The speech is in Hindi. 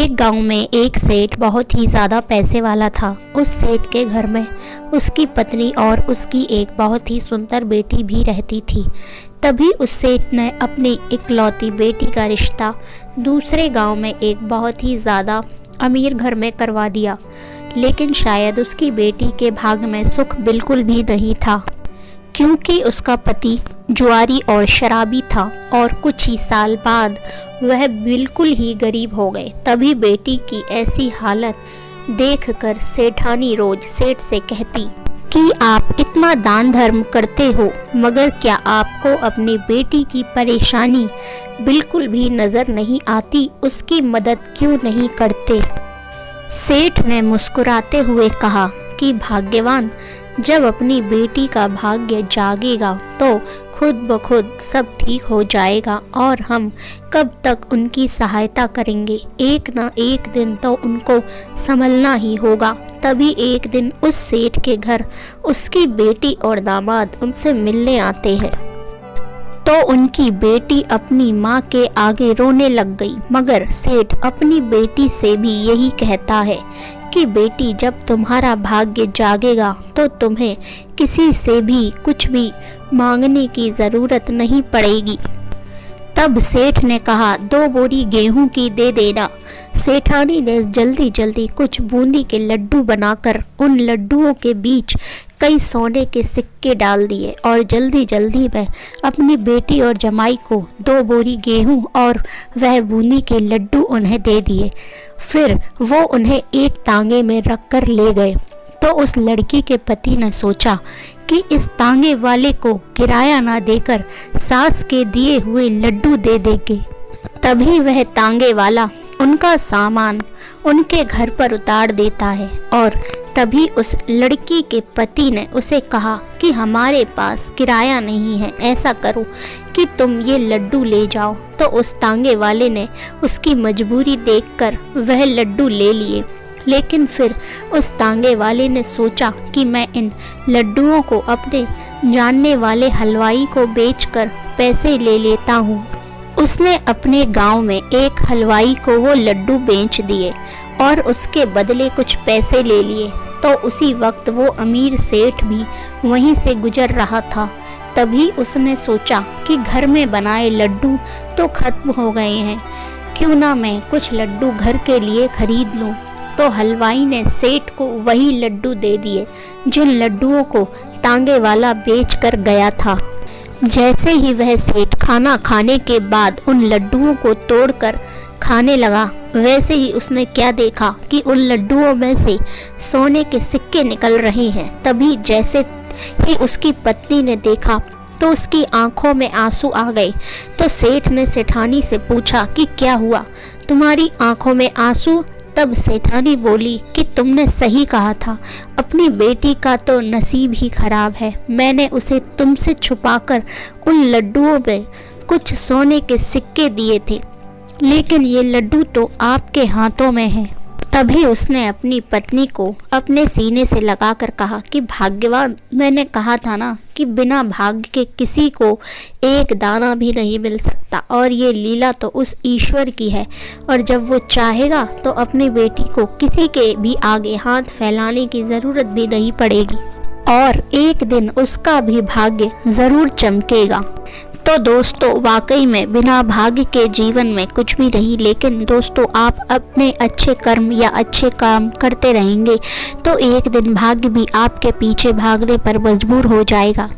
एक गांव में एक सेठ बहुत ही ज़्यादा पैसे वाला था। उस सेठ के घर में उसकी पत्नी और उसकी एक बहुत ही सुंदर बेटी भी रहती थी। तभी उस सेठ ने अपनी इकलौती बेटी का रिश्ता दूसरे गांव में एक बहुत ही ज़्यादा अमीर घर में करवा दिया। लेकिन शायद उसकी बेटी के भाग्य में सुख बिल्कुल भी नहीं था, क्योंकि उसका पति जुआरी और शराबी था और कुछ ही साल बाद वह बिल्कुल ही गरीब हो गए। तभी बेटी की ऐसी हालत देखकर सेठानी रोज सेठ से कहती कि आप इतना दान धर्म करते हो, मगर क्या आपको अपनी बेटी की परेशानी बिल्कुल भी नज़र नहीं आती? उसकी मदद क्यों नहीं करते? सेठ ने मुस्कुराते हुए कहा कि भाग्यवान जब अपनी बेटी का भाग्य जागेगा तो खुद ब खुद सब ठीक हो जाएगा और हम कब तक उनकी सहायता करेंगे। एक न एक दिन तो उनको संभलना ही होगा। तभी एक दिन उस सेठ के घर उसकी बेटी और दामाद उनसे मिलने आते हैं तो उनकी बेटी अपनी माँ के आगे रोने लग गई। मगर सेठ अपनी बेटी से भी यही कहता है कि बेटी जब तुम्हारा भाग्य जागेगा तो तुम्हें किसी से भी कुछ भी मांगने की ज़रूरत नहीं पड़ेगी। तब सेठ ने कहा 2 बोरी गेहूं की दे देना। सेठानी ने जल्दी जल्दी कुछ बूंदी के लड्डू बनाकर उन लड्डुओं के बीच कई सोने के सिक्के डाल दिए और जल्दी जल्दी में अपनी बेटी और जमाई को 2 बोरी गेहूं और वह बूंदी के लड्डू उन्हें दे दिए। फिर वो उन्हें एक तांगे में रखकर ले गए। तो उस लड़की के पति ने सोचा कि इस तांगे वाले को किराया ना देकर सास के दिए हुए लड्डू दे देंगे। तभी वह तांगे वाला उनका सामान उनके घर पर उतार देता है और तभी उस लड़की के पति ने उसे कहा कि हमारे पास किराया नहीं है, ऐसा करो कि तुम ये लड्डू ले जाओ। तो उस तांगे वाले ने उसकी मजबूरी देखकर वह लड्डू ले लिए। लेकिन फिर उस तांगे वाले ने सोचा कि मैं इन लड्डुओं को अपने जानने वाले हलवाई को बेचकर पैसे ले लेता हूँ। उसने अपने गांव में एक हलवाई को वो लड्डू बेच दिए और उसके बदले कुछ पैसे ले लिए। तो उसी वक्त वो अमीर सेठ भी वहीं से गुजर रहा था। तभी उसने सोचा कि घर में बनाए लड्डू तो खत्म हो गए हैं, क्यों ना मैं कुछ लड्डू घर के लिए खरीद लूं। तो हलवाई ने सेठ को वही लड्डू दे दिए जिन लड्डुओं को तांगे वाला बेच कर गया था। जैसे ही वह सेठ खाना खाने के बाद उन लड्डुओं को तोड़कर खाने लगा, वैसे ही उसने क्या देखा कि उन लड्डुओं में से सोने के सिक्के निकल रहे हैं। तभी जैसे ही उसकी पत्नी ने देखा तो उसकी आंखों में आंसू आ गए। तो सेठ ने सेठानी से पूछा कि क्या हुआ, तुम्हारी आंखों में आंसू? तब सेठानी बोली कि तुमने सही कहा था, अपनी बेटी का तो नसीब ही खराब है। मैंने उसे तुमसे छुपाकर उन लड्डुओं में कुछ सोने के सिक्के दिए थे, लेकिन ये लड्डू तो आपके हाथों में हैं। तभी उसने अपनी पत्नी को अपने सीने से लगाकर कहा कि भाग्यवान, मैंने कहा था ना कि बिना भाग्य के किसी को एक दाना भी नहीं मिल सकता, और ये लीला तो उस ईश्वर की है, और जब वो चाहेगा तो अपनी बेटी को किसी के भी आगे हाथ फैलाने की ज़रूरत भी नहीं पड़ेगी और एक दिन उसका भी भाग्य ज़रूर चमकेगा। तो दोस्तों, वाकई में बिना भाग्य के जीवन में कुछ भी नहीं। लेकिन दोस्तों, आप अपने अच्छे कर्म या अच्छे काम करते रहेंगे तो एक दिन भाग्य भी आपके पीछे भागने पर मजबूर हो जाएगा।